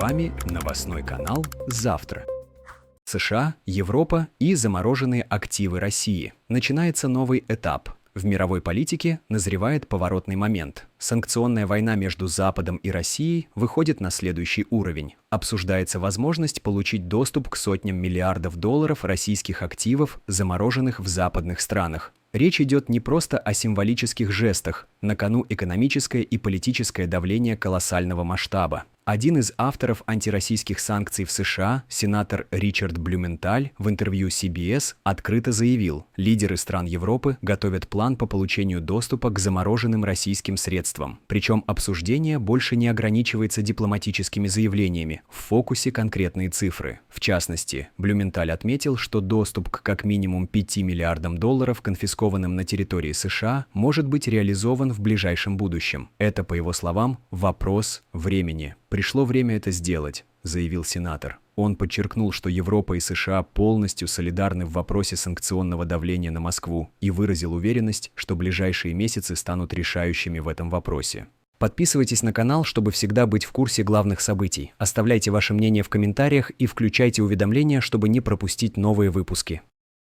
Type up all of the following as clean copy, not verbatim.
вами новостной канал «Завтра». США, Европа и замороженные активы России. Начинается новый этап. В мировой политике назревает поворотный момент. Санкционная война между Западом и Россией выходит на следующий уровень. Обсуждается возможность получить доступ к сотням миллиардов долларов российских активов, замороженных в западных странах. Речь идет не просто о символических жестах, на кону экономическое и политическое давление колоссального масштаба. Один из авторов антироссийских санкций в США, сенатор Ричард Блюменталь, в интервью CBS открыто заявил, лидеры стран Европы готовят план по получению доступа к замороженным российским средствам. Причем обсуждение больше не ограничивается дипломатическими заявлениями, в фокусе конкретные цифры. В частности, Блюменталь отметил, что доступ к как минимум 5 миллиардам долларов, конфискованным на территории США, может быть реализован в ближайшем будущем. Это, по его словам, вопрос времени. «Пришло время это сделать», — заявил сенатор. Он подчеркнул, что Европа и США полностью солидарны в вопросе санкционного давления на Москву и выразил уверенность, что ближайшие месяцы станут решающими в этом вопросе. Подписывайтесь на канал, чтобы всегда быть в курсе главных событий. Оставляйте ваше мнение в комментариях и включайте уведомления, чтобы не пропустить новые выпуски.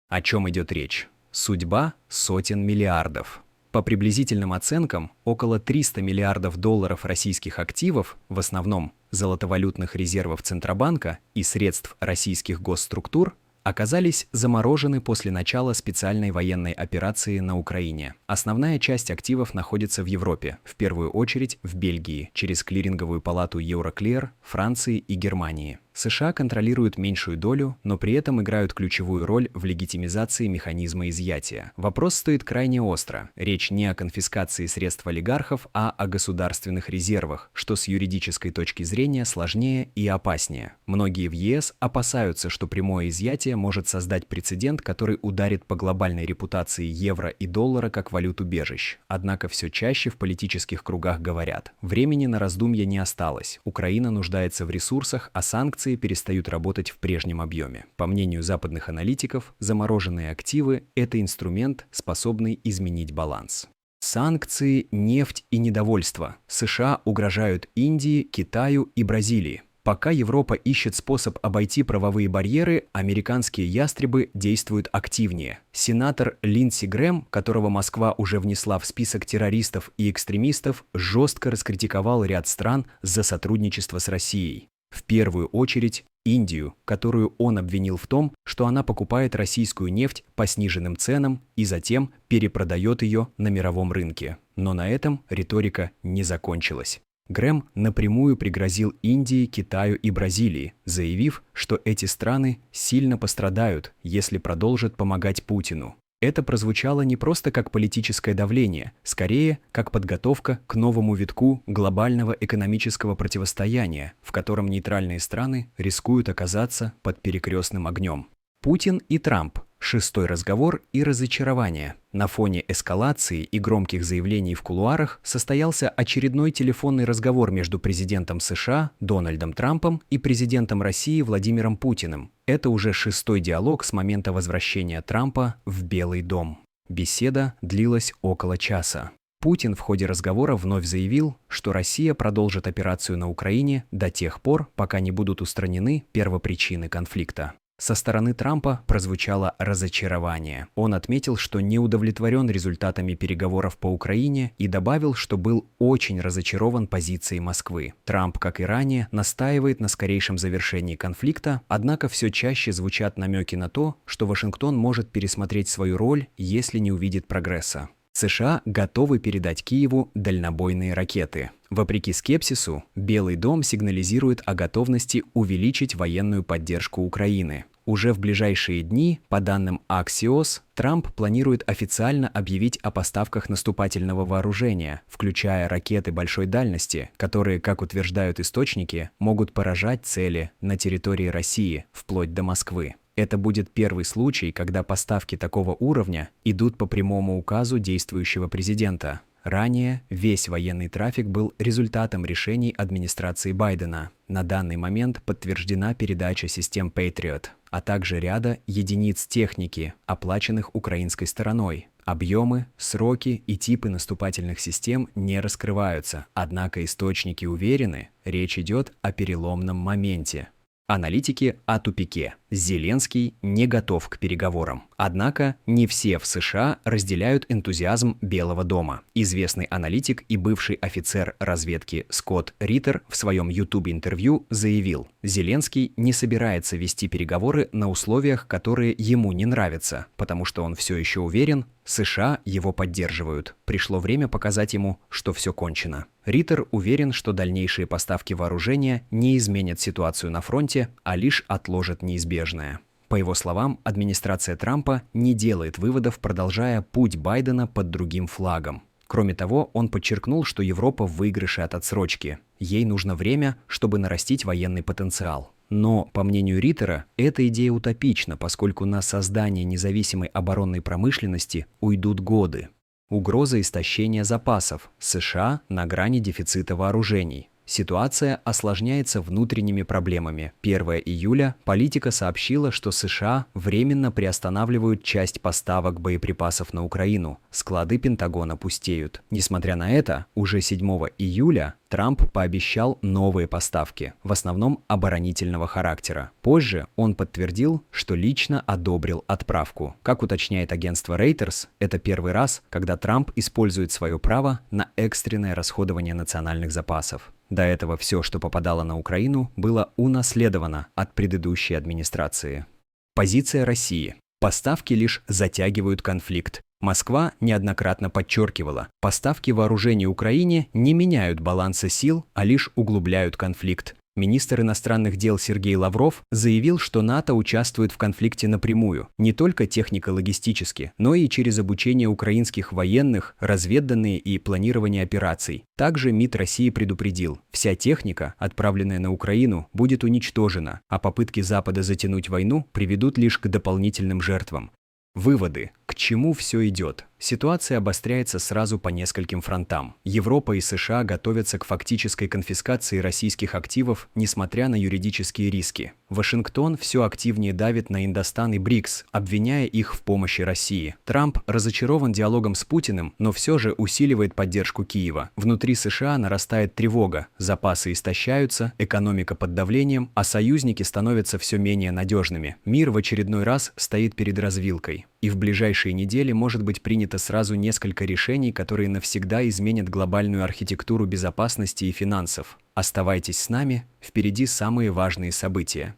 О чем идет речь? Судьба сотен миллиардов. По приблизительным оценкам, около 300 миллиардов долларов российских активов, в основном золотовалютных резервов Центробанка и средств российских госструктур, оказались заморожены после начала специальной военной операции на Украине. Основная часть активов находится в Европе, в первую очередь в Бельгии, через клиринговую палату Euroclear, Франции и Германии. США контролируют меньшую долю, но при этом играют ключевую роль в легитимизации механизма изъятия. Вопрос стоит крайне остро. Речь не о конфискации средств олигархов, а о государственных резервах, что с юридической точки зрения сложнее и опаснее. Многие в ЕС опасаются, что прямое изъятие может создать прецедент, который ударит по глобальной репутации евро и доллара как валют-убежищ. Однако все чаще в политических кругах говорят: времени на раздумья не осталось, Украина нуждается в ресурсах, а санкции перестают работать в прежнем объеме. По мнению западных аналитиков, замороженные активы – это инструмент, способный изменить баланс. Санкции, нефть и недовольство. США угрожают Индии, Китаю и Бразилии. Пока Европа ищет способ обойти правовые барьеры, американские ястребы действуют активнее. Сенатор Линдси Грэм, которого Москва уже внесла в список террористов и экстремистов, жестко раскритиковал ряд стран за сотрудничество с Россией. В первую очередь Индию, которую он обвинил в том, что она покупает российскую нефть по сниженным ценам и затем перепродает ее на мировом рынке. Но на этом риторика не закончилась. Грэм напрямую пригрозил Индии, Китаю и Бразилии, заявив, что эти страны сильно пострадают, если продолжат помогать Путину. Это прозвучало не просто как политическое давление, скорее, как подготовка к новому витку глобального экономического противостояния, в котором нейтральные страны рискуют оказаться под перекрестным огнем. Путин и Трамп. Шестой разговор и разочарование. На фоне эскалации и громких заявлений в кулуарах состоялся очередной телефонный разговор между президентом США Дональдом Трампом и президентом России Владимиром Путиным. Это уже шестой диалог с момента возвращения Трампа в Белый дом. Беседа длилась около часа. Путин в ходе разговора вновь заявил, что Россия продолжит операцию на Украине до тех пор, пока не будут устранены первопричины конфликта. Со стороны Трампа прозвучало разочарование. Он отметил, что не удовлетворен результатами переговоров по Украине и добавил, что был очень разочарован позицией Москвы. Трамп, как и ранее, настаивает на скорейшем завершении конфликта, однако все чаще звучат намеки на то, что Вашингтон может пересмотреть свою роль, если не увидит прогресса. США готовы передать Киеву дальнобойные ракеты. Вопреки скепсису, Белый дом сигнализирует о готовности увеличить военную поддержку Украины. Уже в ближайшие дни, по данным Axios, Трамп планирует официально объявить о поставках наступательного вооружения, включая ракеты большой дальности, которые, как утверждают источники, могут поражать цели на территории России, вплоть до Москвы. Это будет первый случай, когда поставки такого уровня идут по прямому указу действующего президента. Ранее весь военный трафик был результатом решений администрации Байдена. На данный момент подтверждена передача систем Patriot, а также ряда единиц техники, оплаченных украинской стороной. Объемы, сроки и типы наступательных систем не раскрываются, однако источники уверены, речь идет о переломном моменте. Аналитики о тупике. Зеленский не готов к переговорам. Однако не все в США разделяют энтузиазм Белого дома. Известный аналитик и бывший офицер разведки Скотт Риттер в своем YouTube-интервью заявил, Зеленский не собирается вести переговоры на условиях, которые ему не нравятся, потому что он все еще уверен, США его поддерживают. Пришло время показать ему, что все кончено. Риттер уверен, что дальнейшие поставки вооружения не изменят ситуацию на фронте, а лишь отложат неизбежное. По его словам, администрация Трампа не делает выводов, продолжая путь Байдена под другим флагом. Кроме того, он подчеркнул, что Европа в выигрыше от отсрочки. Ей нужно время, чтобы нарастить военный потенциал. Но, по мнению Риттера, эта идея утопична, поскольку на создание независимой оборонной промышленности уйдут годы. Угроза истощения запасов. США на грани дефицита вооружений. Ситуация осложняется внутренними проблемами. 1 июля Политика сообщила, что США временно приостанавливают часть поставок боеприпасов на Украину. Склады Пентагона пустеют. Несмотря на это, уже 7 июля Трамп пообещал новые поставки, в основном оборонительного характера. Позже он подтвердил, что лично одобрил отправку. Как уточняет агентство Reuters, это первый раз, когда Трамп использует свое право на экстренное расходование национальных запасов. До этого все, что попадало на Украину, было унаследовано от предыдущей администрации. Позиция России. Поставки лишь затягивают конфликт. Москва неоднократно подчеркивала, поставки вооружений Украине не меняют баланса сил, а лишь углубляют конфликт. Министр иностранных дел Сергей Лавров заявил, что НАТО участвует в конфликте напрямую, не только технико-логистически, но и через обучение украинских военных, разведданные и планирование операций. Также МИД России предупредил, вся техника, отправленная на Украину, будет уничтожена, а попытки Запада затянуть войну приведут лишь к дополнительным жертвам. Выводы. К чему все идет? Ситуация обостряется сразу по нескольким фронтам. Европа и США готовятся к фактической конфискации российских активов, несмотря на юридические риски. Вашингтон все активнее давит на Индостан и БРИКС, обвиняя их в помощи России. Трамп разочарован диалогом с Путиным, но все же усиливает поддержку Киева. Внутри США нарастает тревога, запасы истощаются, экономика под давлением, а союзники становятся все менее надежными. Мир в очередной раз стоит перед развилкой. И в ближайшие недели может быть принято сразу несколько решений, которые навсегда изменят глобальную архитектуру безопасности и финансов. Оставайтесь с нами, впереди самые важные события.